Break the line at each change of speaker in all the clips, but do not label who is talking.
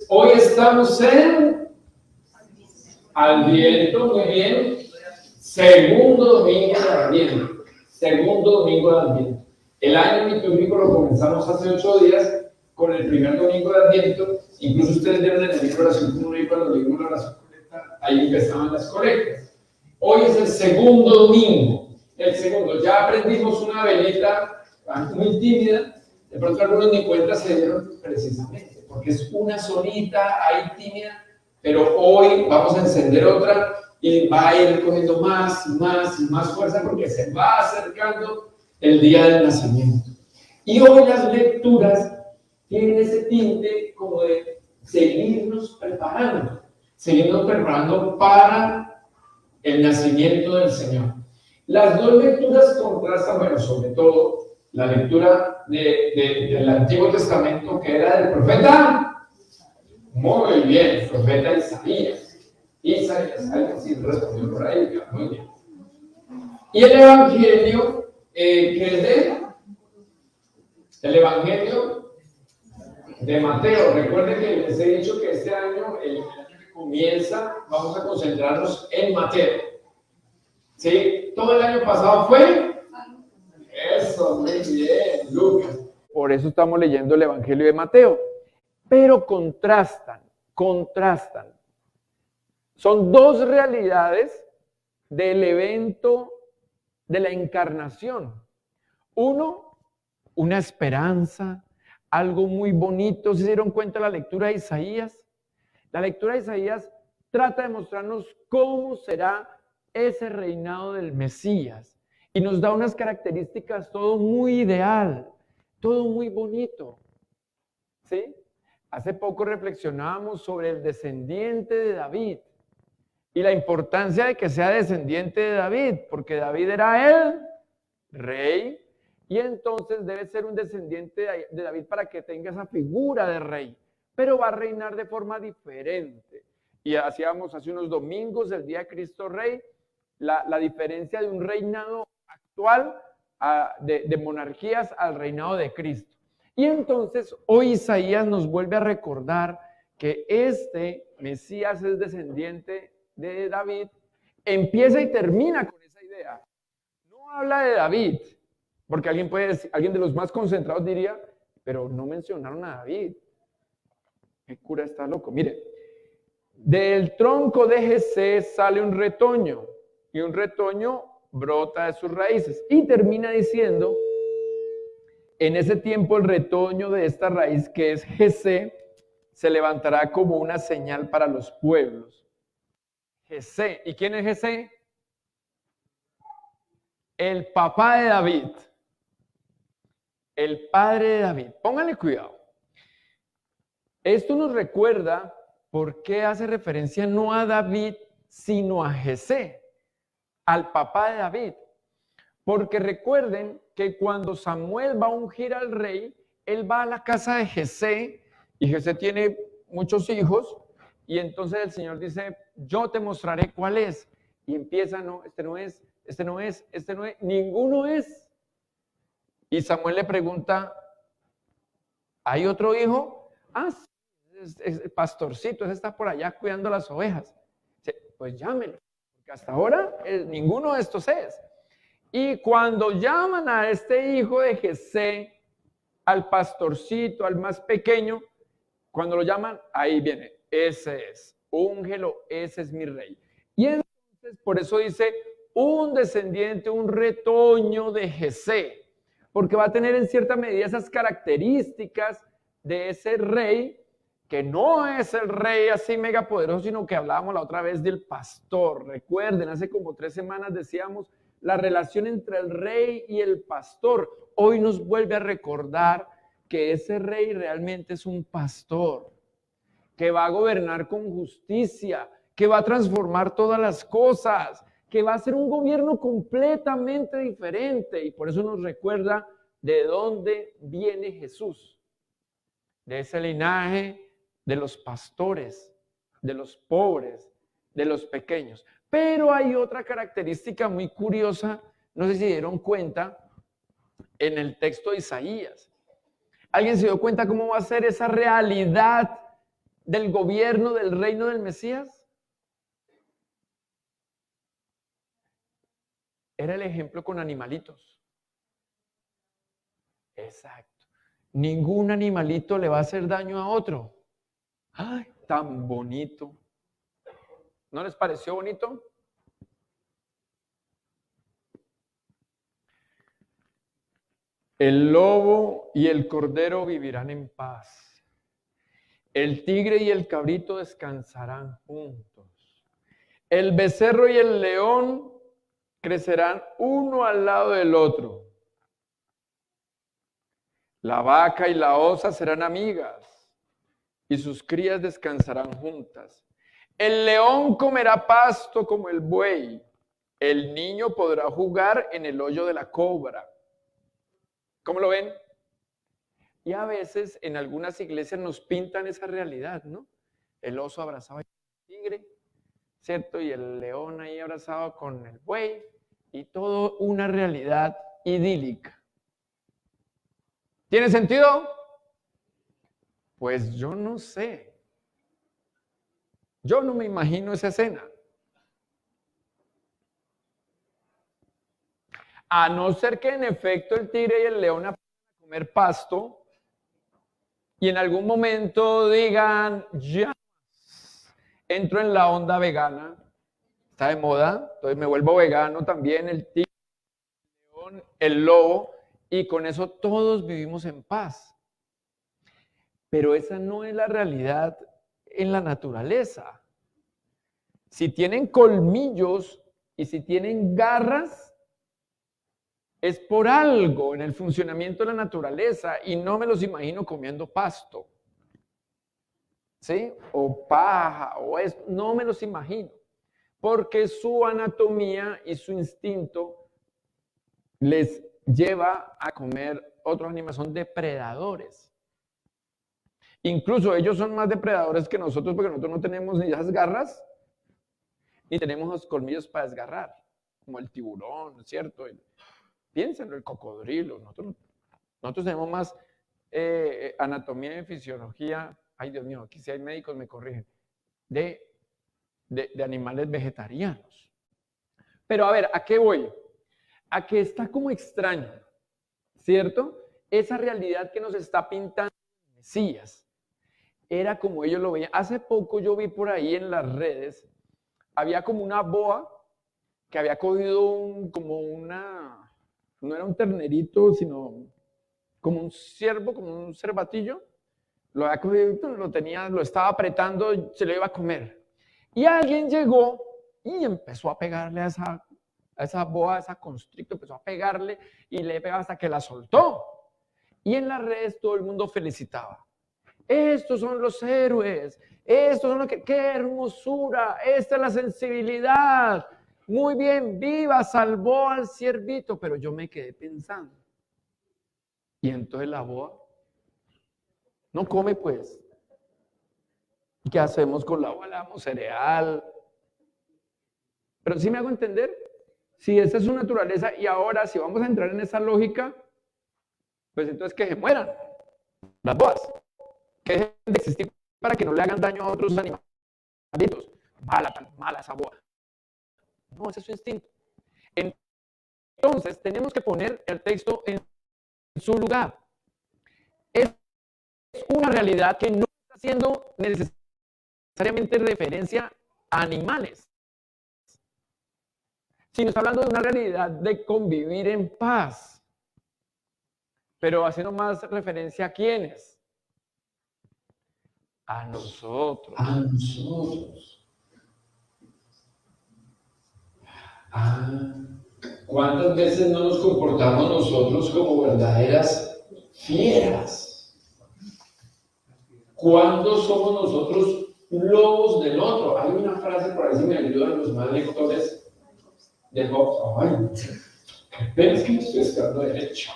Hoy estamos en Adviento, muy bien. Segundo domingo de Adviento. Segundo domingo de Adviento. El año litúrgico lo comenzamos hace 8 días con el primer domingo de Adviento. Incluso ustedes vieron en el libro de oración común y cuando leímos la oración colecta, ahí empezaban las colectas. Hoy es el segundo domingo. El segundo, ya aprendimos una velita muy tímida. De pronto algunos ni cuenta se dieron precisamente, porque es una solita, ahí tímida, pero hoy vamos a encender otra y va a ir cogiendo más y más y más fuerza porque se va acercando el día del nacimiento. Y hoy las lecturas tienen ese tinte como de seguirnos preparando para el nacimiento del Señor. Las dos lecturas contrastan, bueno, sobre todo la lectura del Antiguo Testamento, que era del profeta, muy bien, el profeta Isaías. Algo así respondió por ahí, muy bien. Y el Evangelio, que es el Evangelio de Mateo. Recuerden que les he dicho que este año, el año que comienza, vamos a concentrarnos en Mateo. ¿Sí? Todo el año pasado fue eso, muy bien, Lucas. Por eso estamos leyendo el Evangelio de Mateo. Pero contrastan. Son dos realidades del evento de la encarnación. Uno, una esperanza, algo muy bonito. ¿Se dieron cuenta la lectura de Isaías? La lectura de Isaías trata de mostrarnos cómo será ese reinado del Mesías. Y nos da unas características, todo muy ideal, todo muy bonito. ¿Sí? Hace poco reflexionábamos sobre el descendiente de David y la importancia de que sea descendiente de David, porque David era el rey y entonces debe ser un descendiente de David para que tenga esa figura de rey, pero va a reinar de forma diferente. Y hacíamos hace unos domingos, el día de Cristo Rey, la diferencia de un reinado actual de monarquías al reinado de Cristo. Y entonces hoy Isaías nos vuelve a recordar que este Mesías es descendiente de David, empieza y termina con esa idea. No habla de David, porque alguien de los más concentrados diría, pero no mencionaron a David. ¿Qué cura está loco? Mire, del tronco de Jesé sale un retoño y un retoño brota de sus raíces y termina diciendo, en ese tiempo el retoño de esta raíz que es Jesé se levantará como una señal para los pueblos. Jesé, ¿y quién es Jesé? El papá de David, el padre de David. Pónganle cuidado. Esto nos recuerda por qué hace referencia no a David, sino a Jesé, al papá de David. Porque recuerden que cuando Samuel va a ungir al rey, él va a la casa de Jesé, y Jesé tiene muchos hijos, y entonces el Señor dice, yo te mostraré cuál es. Y empieza, no, este no es, ninguno es. Y Samuel le pregunta, ¿hay otro hijo? Ah, sí, es el pastorcito, ese está por allá cuidando las ovejas. Dice, pues llámelo, porque hasta ahora ninguno de estos es. Y cuando llaman a este hijo de Jesé, al pastorcito, al más pequeño, cuando lo llaman, ahí viene, ese es, úngelo, ese es mi rey. Y entonces, por eso dice, un descendiente, un retoño de Jesé, porque va a tener en cierta medida esas características de ese rey, que no es el rey así mega poderoso, sino que hablábamos la otra vez del pastor. Recuerden, hace como 3 semanas decíamos la relación entre el rey y el pastor. Hoy nos vuelve a recordar que ese rey realmente es un pastor, que va a gobernar con justicia, que va a transformar todas las cosas, que va a ser un gobierno completamente diferente. Y por eso nos recuerda de dónde viene Jesús, de ese linaje de los pastores, de los pobres, de los pequeños. Pero hay otra característica muy curiosa, no sé si se dieron cuenta, en el texto de Isaías. ¿Alguien se dio cuenta cómo va a ser esa realidad del gobierno del reino del Mesías? Era el ejemplo con animalitos. Exacto. Ningún animalito le va a hacer daño a otro. ¡Ay, tan bonito! ¿No les pareció bonito? El lobo y el cordero vivirán en paz. El tigre y el cabrito descansarán juntos. El becerro y el león crecerán uno al lado del otro. La vaca y la osa serán amigas y sus crías descansarán juntas. El león comerá pasto como el buey. El niño podrá jugar en el hoyo de la cobra. ¿Cómo lo ven? Y a veces en algunas iglesias nos pintan esa realidad, ¿no? El oso abrazado al tigre, ¿cierto? Y el león ahí abrazado con el buey, y todo una realidad idílica. ¿Tiene sentido? Pues yo no sé. Yo no me imagino esa escena. A no ser que en efecto el tigre y el león aprendan a comer pasto y en algún momento digan, ya entro en la onda vegana, está de moda, entonces me vuelvo vegano también, el tigre, el león, el lobo, y con eso todos vivimos en paz. Pero esa no es la realidad en la naturaleza. Si tienen colmillos y si tienen garras, es por algo en el funcionamiento de la naturaleza y no me los imagino comiendo pasto, ¿sí? O paja, o esto, no me los imagino, porque su anatomía y su instinto les lleva a comer otros animales, son depredadores. Incluso ellos son más depredadores que nosotros porque nosotros no tenemos ni esas garras, ni tenemos los colmillos para desgarrar, como el tiburón, ¿cierto? Piénsenlo, el cocodrilo. Nosotros tenemos más anatomía y fisiología, ay Dios mío, aquí si hay médicos me corrigen, de animales vegetarianos. Pero a ver, ¿a qué voy? A que está como extraño, ¿cierto? Esa realidad que nos está pintando el Mesías, era como ellos lo veían. Hace poco yo vi por ahí en las redes, había como una boa que había cogido no era un ternerito, sino como un ciervo, como un cervatillo, lo había cogido, lo estaba apretando, se lo iba a comer. Y alguien llegó y empezó a pegarle a esa boa, a esa constricto, empezó a pegarle y le pegaba hasta que la soltó. Y en las redes todo el mundo felicitaba. Estos son los héroes, estos son los que, qué hermosura, esta es la sensibilidad. Muy bien, viva, salvó al ciervito, pero yo me quedé pensando. Y entonces la boa no come, pues. ¿Qué hacemos con la boa? Le damos cereal. Pero sí me hago entender, si esa es su naturaleza y ahora si vamos a entrar en esa lógica, pues entonces que se mueran las boas, que dejen de existir para que no le hagan daño a otros animalitos. Mala esa boa. No, ese es su instinto. Entonces, tenemos que poner el texto en su lugar. Es una realidad que no está haciendo necesariamente referencia a animales, sino está hablando de una realidad de convivir en paz. Pero haciendo más referencia a quiénes. A nosotros.
A nosotros. ¿Cuántas veces no nos comportamos nosotros como verdaderas fieras? ¿Cuándo somos nosotros lobos del otro? Hay una frase, por ahí si me ayudan los más lectores de Job. Ay, pero es que no estoy esperando derecho.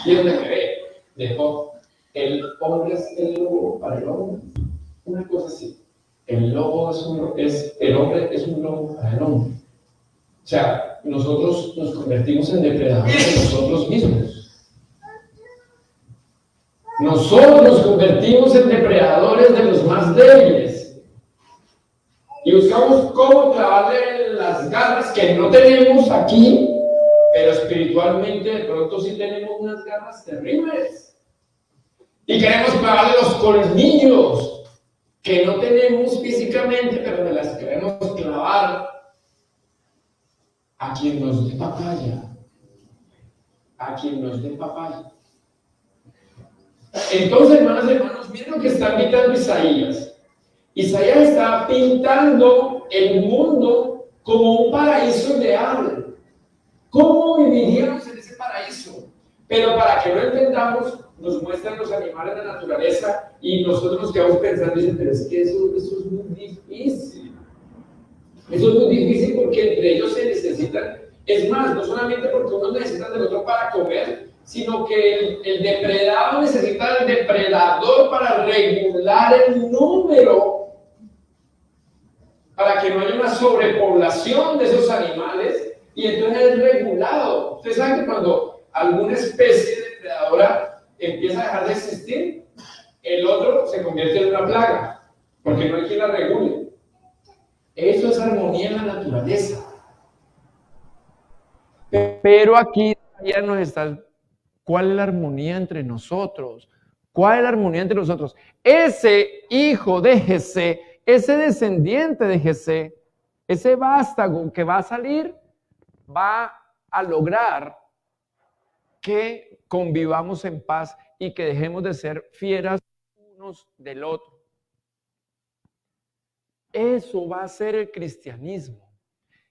¿Quién me ve? De Job. El hombre es el lobo para el hombre. Una cosa así. El hombre es un lobo para el hombre. O sea, nosotros nos convertimos en depredadores de nosotros mismos. Nosotros nos convertimos en depredadores de los más débiles y buscamos cómo clavarle las garras que no tenemos aquí, pero espiritualmente de pronto sí tenemos unas garras terribles. Y queremos clavarle los colmillos que no tenemos físicamente, pero de las queremos clavar a quien nos dé papaya. A quien nos dé papaya. Entonces, hermanas y hermanos, miren lo que está pintando Isaías. Isaías está pintando el mundo como un paraíso ideal. ¿Cómo viviríamos en ese paraíso? Pero para que lo entendamos, nos muestran los animales de la naturaleza y nosotros nos quedamos pensando y dicen, pero es que eso es muy difícil. Eso es muy difícil porque entre ellos se necesitan. Es más, no solamente porque uno necesita del otro para comer, sino que el depredado necesita del depredador para regular el número, para que no haya una sobrepoblación de esos animales, y entonces es regulado. Ustedes saben que cuando alguna especie depredadora empieza a dejar de existir, el otro se convierte en una plaga, porque no hay quien la regule. Eso es armonía en la naturaleza.
Pero aquí ya nos está, ¿cuál es la armonía entre nosotros? ¿Cuál es la armonía entre nosotros? Ese hijo de Jesé, ese descendiente de Jesé, ese vástago que va a salir, va a lograr que convivamos en paz y que dejemos de ser fieras unos del otro. Eso va a ser el cristianismo,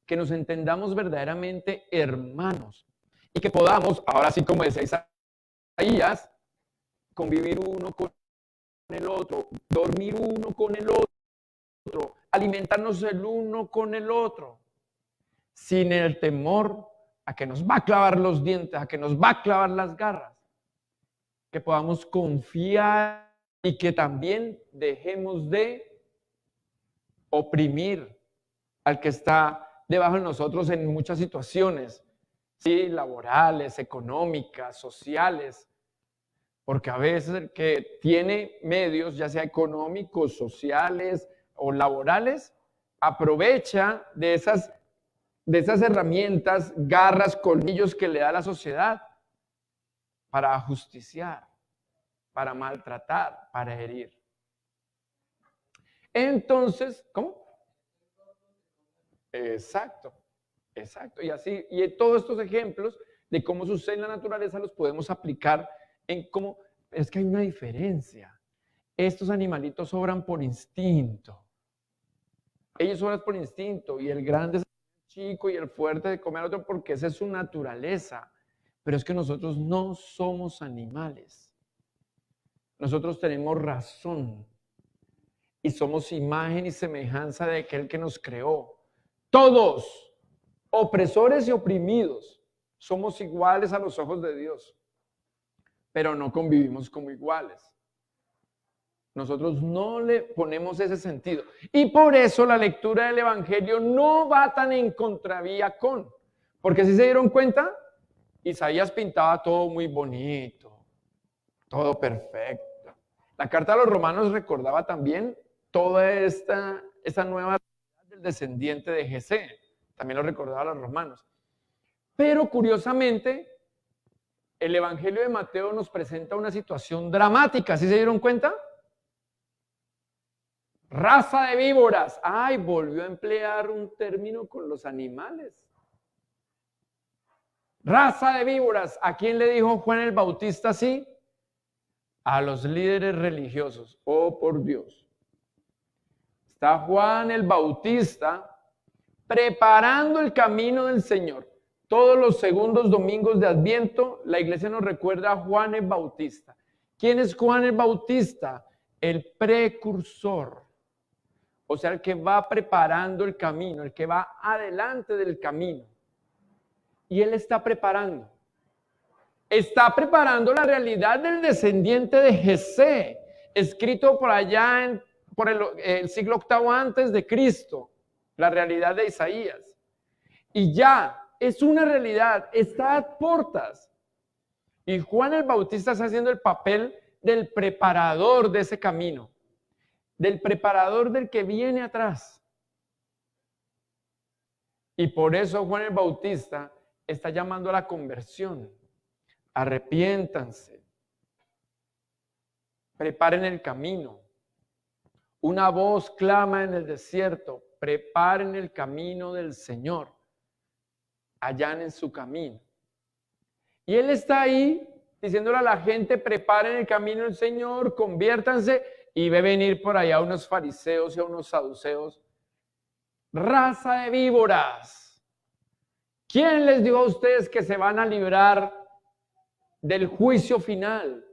que nos entendamos verdaderamente hermanos y que podamos, ahora sí como decía Isaías, convivir uno con el otro, dormir uno con el otro, alimentarnos el uno con el otro, sin el temor a que nos va a clavar los dientes, a que nos va a clavar las garras, que podamos confiar y que también dejemos de oprimir al que está debajo de nosotros en muchas situaciones, ¿sí? Laborales, económicas, sociales, porque a veces el que tiene medios, ya sea económicos, sociales o laborales, aprovecha de esas herramientas, garras, colmillos que le da la sociedad para ajusticiar, para maltratar, para herir. Entonces, ¿cómo? Exacto, exacto. Y así, y todos estos ejemplos de cómo sucede en la naturaleza los podemos aplicar en cómo, es que hay una diferencia. Estos animalitos obran por instinto. Ellos obran por instinto y el grande es el chico y el fuerte de comer al otro porque esa es su naturaleza. Pero es que nosotros no somos animales. Nosotros tenemos razón y somos imagen y semejanza de aquel que nos creó. Todos, opresores y oprimidos, somos iguales a los ojos de Dios, pero no convivimos como iguales. Nosotros no le ponemos ese sentido. Y por eso la lectura del Evangelio no va tan en contravía con. Porque si se dieron cuenta, Isaías pintaba todo muy bonito, todo perfecto. La carta a los Romanos recordaba también toda esta nueva del descendiente de Jesé. También lo recordaba a los romanos. Pero curiosamente, el Evangelio de Mateo nos presenta una situación dramática. ¿Sí se dieron cuenta? Raza de víboras. Ay, volvió a emplear un término con los animales. Raza de víboras. ¿A quién le dijo Juan el Bautista así? A los líderes religiosos. Oh, por Dios. Está Juan el Bautista preparando el camino del Señor. Todos los segundos domingos de Adviento, la iglesia nos recuerda a Juan el Bautista. ¿Quién es Juan el Bautista? El precursor. O sea, el que va preparando el camino, el que va adelante del camino. Y él está preparando. Está preparando la realidad del descendiente de Jesé, escrito por allá por el siglo VIII antes de Cristo, la realidad de Isaías. Y ya es una realidad, está a puertas. Y Juan el Bautista está haciendo el papel del preparador de ese camino, del preparador del que viene atrás. Y por eso Juan el Bautista está llamando a la conversión. Arrepiéntanse, preparen el camino. Una voz clama en el desierto, preparen el camino del Señor, allanen su camino. Y Él está ahí diciéndole a la gente, preparen el camino del Señor, conviértanse, y ve venir por allá unos fariseos y a unos saduceos. Raza de víboras, ¿quién les dijo a ustedes que se van a librar del juicio final?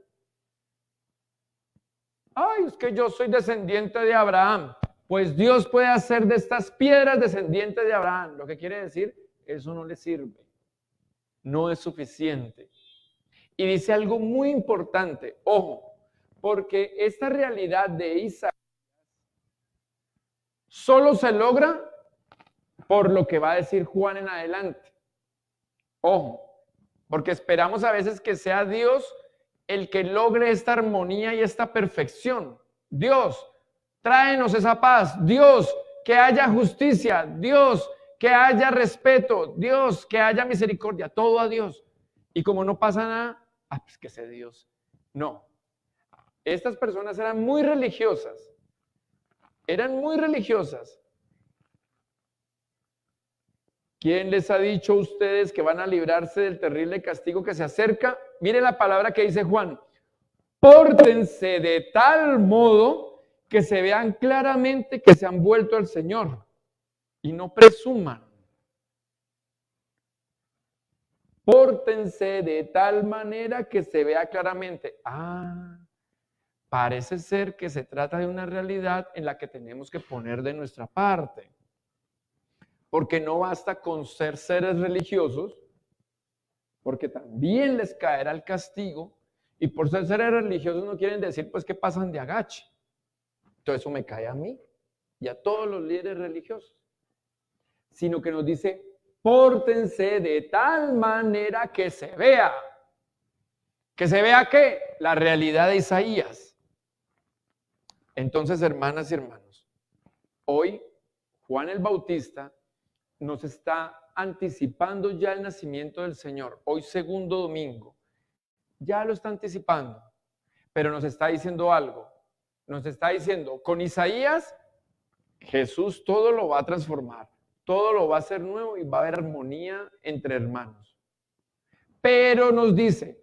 Ay, es que yo soy descendiente de Abraham. Pues Dios puede hacer de estas piedras descendientes de Abraham. Lo que quiere decir, eso no le sirve. No es suficiente. Y dice algo muy importante, ojo, porque esta realidad de Isaías solo se logra por lo que va a decir Juan en adelante. Ojo, porque esperamos a veces que sea Dios el que logre esta armonía y esta perfección. Dios, tráenos esa paz. Dios, que haya justicia. Dios, que haya respeto. Dios, que haya misericordia. Todo a Dios. Y como no pasa nada, pues que sea Dios. No. Estas personas eran muy religiosas. Eran muy religiosas. ¿Quién les ha dicho a ustedes que van a librarse del terrible castigo que se acerca? Mire la palabra que dice Juan. Pórtense de tal modo que se vean claramente que se han vuelto al Señor y no presuman. Pórtense de tal manera que se vea claramente. Parece ser que se trata de una realidad en la que tenemos que poner de nuestra parte. Porque no basta con ser seres religiosos, porque también les caerá el castigo, y por ser seres religiosos no quieren decir pues que pasan de agache. Entonces eso me cae a mí y a todos los líderes religiosos, sino que nos dice, pórtense de tal manera que se vea. ¿Que se vea qué? La realidad de Isaías. Entonces, hermanas y hermanos, hoy Juan el Bautista nos está anticipando ya el nacimiento del Señor. Hoy segundo domingo. Ya lo está anticipando. Pero nos está diciendo algo. Nos está diciendo, con Isaías, Jesús todo lo va a transformar. Todo lo va a hacer nuevo y va a haber armonía entre hermanos. Pero nos dice,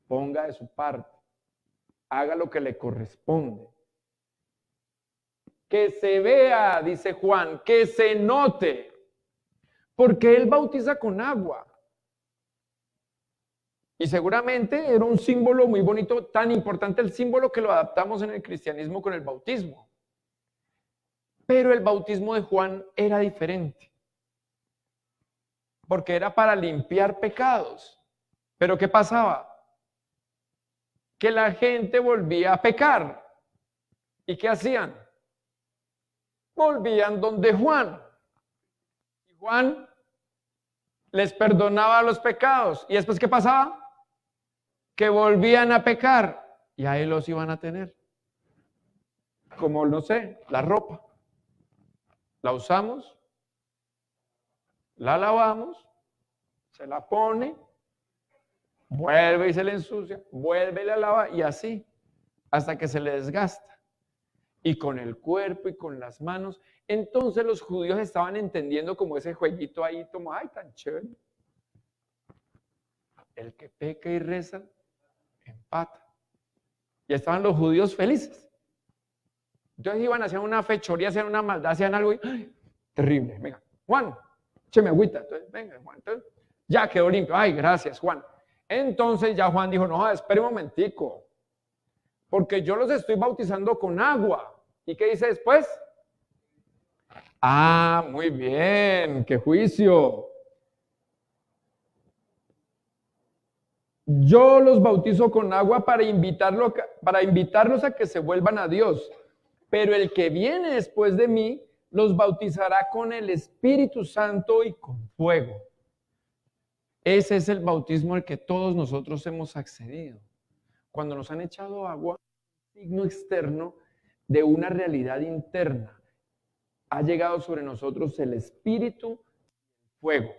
ponga de su parte. Haga lo que le corresponde. Que se vea, dice Juan, que se note. Porque Él bautiza con agua. Y seguramente era un símbolo muy bonito, tan importante el símbolo que lo adaptamos en el cristianismo con el bautismo. Pero el bautismo de Juan era diferente. Porque era para limpiar pecados. Pero ¿qué pasaba? Que la gente volvía a pecar. ¿Y qué hacían? Volvían donde Juan. Y Juan les perdonaba los pecados. ¿Y después qué pasaba? Que volvían a pecar. Y ahí los iban a tener. Como, no sé, la ropa. La usamos, la lavamos, se la pone, vuelve y se le ensucia, vuelve y la lava, y así, hasta que se le desgasta. Y con el cuerpo y con las manos. Entonces los judíos estaban entendiendo como ese jueguito ahí, como, ay, tan chévere. El que peca y reza, empata. Y estaban los judíos felices. Entonces iban a hacer una fechoría, hacían una maldad, hacían algo y, ¡ay! Terrible. Venga, Juan, écheme agüita. Entonces, venga, Juan. Entonces, ya quedó limpio. Ay, gracias, Juan. Entonces ya Juan dijo, no, espere un momentico. Porque yo los estoy bautizando con agua. ¿Y qué dice después? Muy bien, qué juicio. Yo los bautizo con agua para invitarlos a que se vuelvan a Dios. Pero el que viene después de mí los bautizará con el Espíritu Santo y con fuego. Ese es el bautismo al que todos nosotros hemos accedido. Cuando nos han echado agua, signo externo de una realidad interna. Ha llegado sobre nosotros el Espíritu, fuego.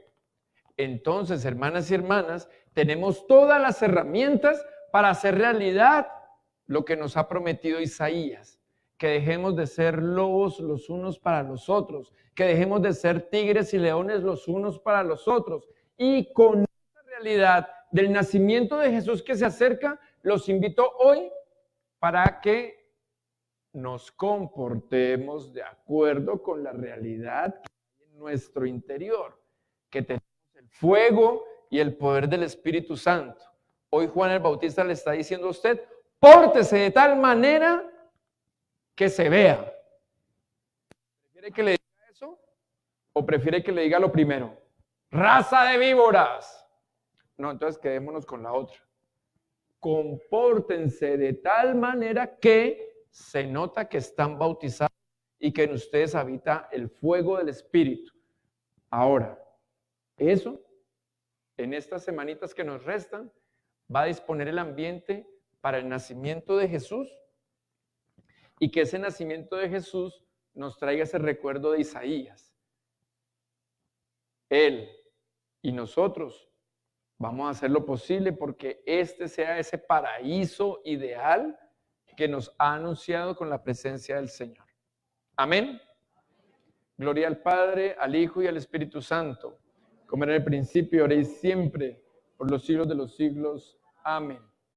Entonces, hermanas y hermanas, tenemos todas las herramientas para hacer realidad lo que nos ha prometido Isaías, que dejemos de ser lobos los unos para los otros, que dejemos de ser tigres y leones los unos para los otros. Y con esta realidad del nacimiento de Jesús que se acerca, los invito hoy para que nos comportemos de acuerdo con la realidad que hay en nuestro interior, que tenemos el fuego y el poder del Espíritu Santo. Hoy Juan el Bautista le está diciendo a usted, pórtese de tal manera que se vea. ¿Prefiere que le diga eso o prefiere que le diga lo primero? ¡Raza de víboras! No, entonces quedémonos con la otra. Compórtense de tal manera que se nota que están bautizados y que en ustedes habita el fuego del Espíritu. Ahora, eso, en estas semanitas que nos restan, va a disponer el ambiente para el nacimiento de Jesús y que ese nacimiento de Jesús nos traiga ese recuerdo de Isaías. Él y nosotros vamos a hacer lo posible porque este sea ese paraíso ideal que nos ha anunciado con la presencia del Señor. Amén. Gloria al Padre, al Hijo y al Espíritu Santo, como era en el principio, ahora y siempre, por los siglos de los siglos. Amén.